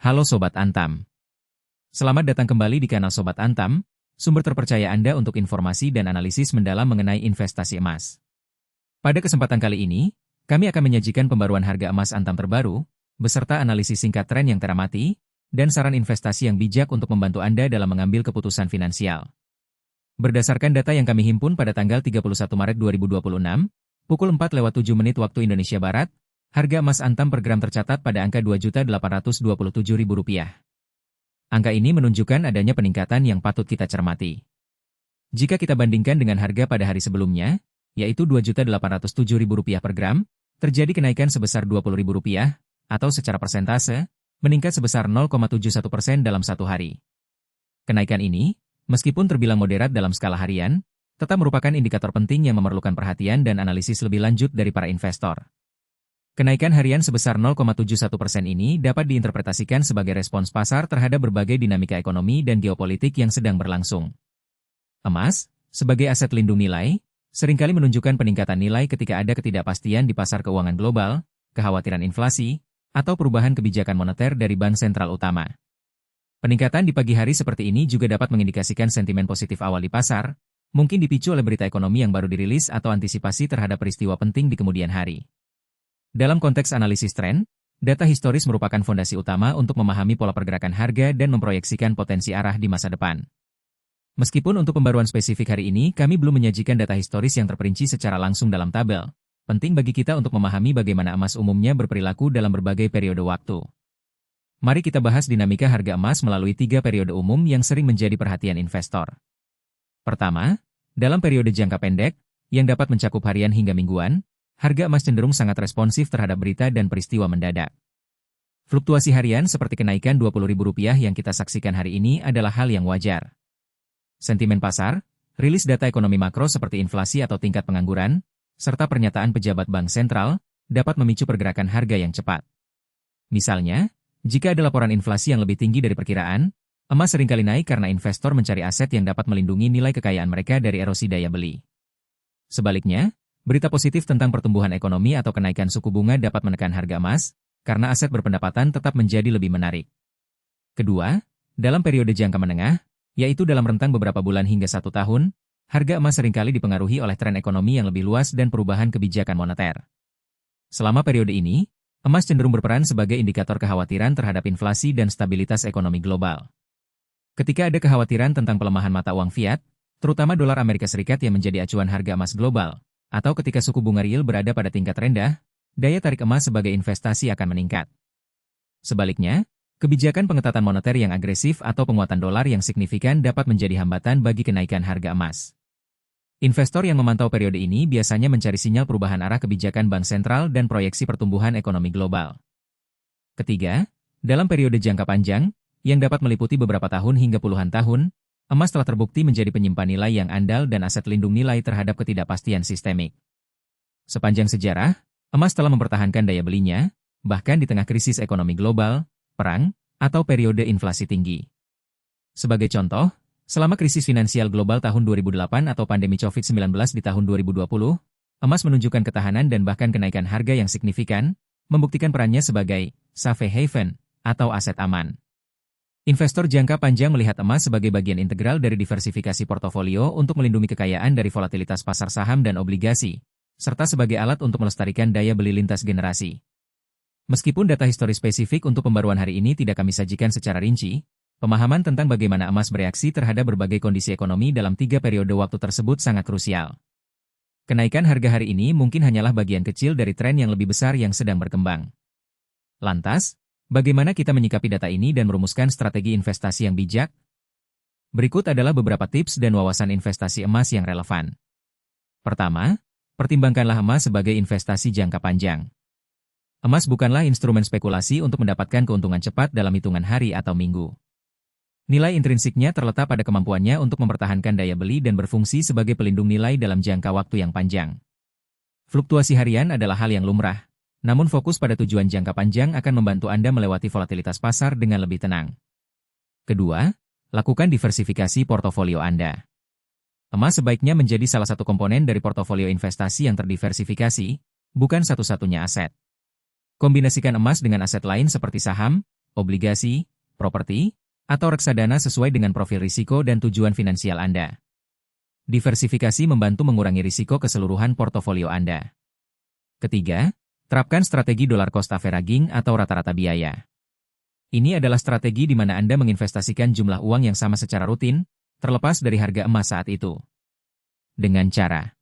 Halo Sobat Antam. Selamat datang kembali di kanal Sobat Antam, sumber terpercaya Anda untuk informasi dan analisis mendalam mengenai investasi emas. Pada kesempatan kali ini, kami akan menyajikan pembaruan harga emas Antam terbaru, beserta analisis singkat tren yang teramati, dan saran investasi yang bijak untuk membantu Anda dalam mengambil keputusan finansial. Berdasarkan data yang kami himpun pada tanggal 31 Maret 2026, pukul 4:07 waktu Indonesia Barat, harga emas Antam per gram tercatat pada angka Rp2.827.000. Angka ini menunjukkan adanya peningkatan yang patut kita cermati. Jika kita bandingkan dengan harga pada hari sebelumnya, yaitu Rp2.807.000 per gram, terjadi kenaikan sebesar Rp20.000, atau secara persentase, meningkat sebesar 0,71% dalam satu hari. Kenaikan ini, meskipun terbilang moderat dalam skala harian, tetap merupakan indikator penting yang memerlukan perhatian dan analisis lebih lanjut dari para investor. Kenaikan harian sebesar 0,71% ini dapat diinterpretasikan sebagai respons pasar terhadap berbagai dinamika ekonomi dan geopolitik yang sedang berlangsung. Emas, sebagai aset lindung nilai, seringkali menunjukkan peningkatan nilai ketika ada ketidakpastian di pasar keuangan global, kekhawatiran inflasi, atau perubahan kebijakan moneter dari bank sentral utama. Peningkatan di pagi hari seperti ini juga dapat mengindikasikan sentimen positif awal di pasar, mungkin dipicu oleh berita ekonomi yang baru dirilis atau antisipasi terhadap peristiwa penting di kemudian hari. Dalam konteks analisis tren, data historis merupakan fondasi utama untuk memahami pola pergerakan harga dan memproyeksikan potensi arah di masa depan. Meskipun untuk pembaruan spesifik hari ini kami belum menyajikan data historis yang terperinci secara langsung dalam tabel, penting bagi kita untuk memahami bagaimana emas umumnya berperilaku dalam berbagai periode waktu. Mari kita bahas dinamika harga emas melalui 3 periode umum yang sering menjadi perhatian investor. Pertama, dalam periode jangka pendek, yang dapat mencakup harian hingga mingguan, harga emas cenderung sangat responsif terhadap berita dan peristiwa mendadak. Fluktuasi harian seperti kenaikan Rp20.000 yang kita saksikan hari ini adalah hal yang wajar. Sentimen pasar, rilis data ekonomi makro seperti inflasi atau tingkat pengangguran, serta pernyataan pejabat bank sentral, dapat memicu pergerakan harga yang cepat. Misalnya, jika ada laporan inflasi yang lebih tinggi dari perkiraan, emas seringkali naik karena investor mencari aset yang dapat melindungi nilai kekayaan mereka dari erosi daya beli. Sebaliknya, berita positif tentang pertumbuhan ekonomi atau kenaikan suku bunga dapat menekan harga emas, karena aset berpendapatan tetap menjadi lebih menarik. Kedua, dalam periode jangka menengah, yaitu dalam rentang beberapa bulan hingga 1 tahun, harga emas seringkali dipengaruhi oleh tren ekonomi yang lebih luas dan perubahan kebijakan moneter. Selama periode ini, emas cenderung berperan sebagai indikator kekhawatiran terhadap inflasi dan stabilitas ekonomi global. Ketika ada kekhawatiran tentang pelemahan mata uang fiat, terutama dolar Amerika Serikat yang menjadi acuan harga emas global, atau ketika suku bunga real berada pada tingkat rendah, daya tarik emas sebagai investasi akan meningkat. Sebaliknya, kebijakan pengetatan moneter yang agresif atau penguatan dolar yang signifikan dapat menjadi hambatan bagi kenaikan harga emas. Investor yang memantau periode ini biasanya mencari sinyal perubahan arah kebijakan bank sentral dan proyeksi pertumbuhan ekonomi global. Ketiga, dalam periode jangka panjang, yang dapat meliputi beberapa tahun hingga puluhan tahun, emas telah terbukti menjadi penyimpan nilai yang andal dan aset lindung nilai terhadap ketidakpastian sistemik. Sepanjang sejarah, emas telah mempertahankan daya belinya, bahkan di tengah krisis ekonomi global, perang, atau periode inflasi tinggi. Sebagai contoh, selama krisis finansial global tahun 2008 atau pandemi COVID-19 di tahun 2020, emas menunjukkan ketahanan dan bahkan kenaikan harga yang signifikan, membuktikan perannya sebagai safe haven atau aset aman. Investor jangka panjang melihat emas sebagai bagian integral dari diversifikasi portofolio untuk melindungi kekayaan dari volatilitas pasar saham dan obligasi, serta sebagai alat untuk melestarikan daya beli lintas generasi. Meskipun data historis spesifik untuk pembaruan hari ini tidak kami sajikan secara rinci, pemahaman tentang bagaimana emas bereaksi terhadap berbagai kondisi ekonomi dalam 3 periode waktu tersebut sangat krusial. Kenaikan harga hari ini mungkin hanyalah bagian kecil dari tren yang lebih besar yang sedang berkembang. Lantas, bagaimana kita menyikapi data ini dan merumuskan strategi investasi yang bijak? Berikut adalah beberapa tips dan wawasan investasi emas yang relevan. Pertama, pertimbangkanlah emas sebagai investasi jangka panjang. Emas bukanlah instrumen spekulasi untuk mendapatkan keuntungan cepat dalam hitungan hari atau minggu. Nilai intrinsiknya terletak pada kemampuannya untuk mempertahankan daya beli dan berfungsi sebagai pelindung nilai dalam jangka waktu yang panjang. Fluktuasi harian adalah hal yang lumrah, namun fokus pada tujuan jangka panjang akan membantu Anda melewati volatilitas pasar dengan lebih tenang. Kedua, lakukan diversifikasi portofolio Anda. Emas sebaiknya menjadi salah satu komponen dari portofolio investasi yang terdiversifikasi, bukan satu-satunya aset. Kombinasikan emas dengan aset lain seperti saham, obligasi, properti, atau reksadana sesuai dengan profil risiko dan tujuan finansial Anda. Diversifikasi membantu mengurangi risiko keseluruhan portofolio Anda. Ketiga, terapkan strategi dollar cost averaging atau rata-rata biaya. Ini adalah strategi di mana Anda menginvestasikan jumlah uang yang sama secara rutin, terlepas dari harga emas saat itu. Dengan cara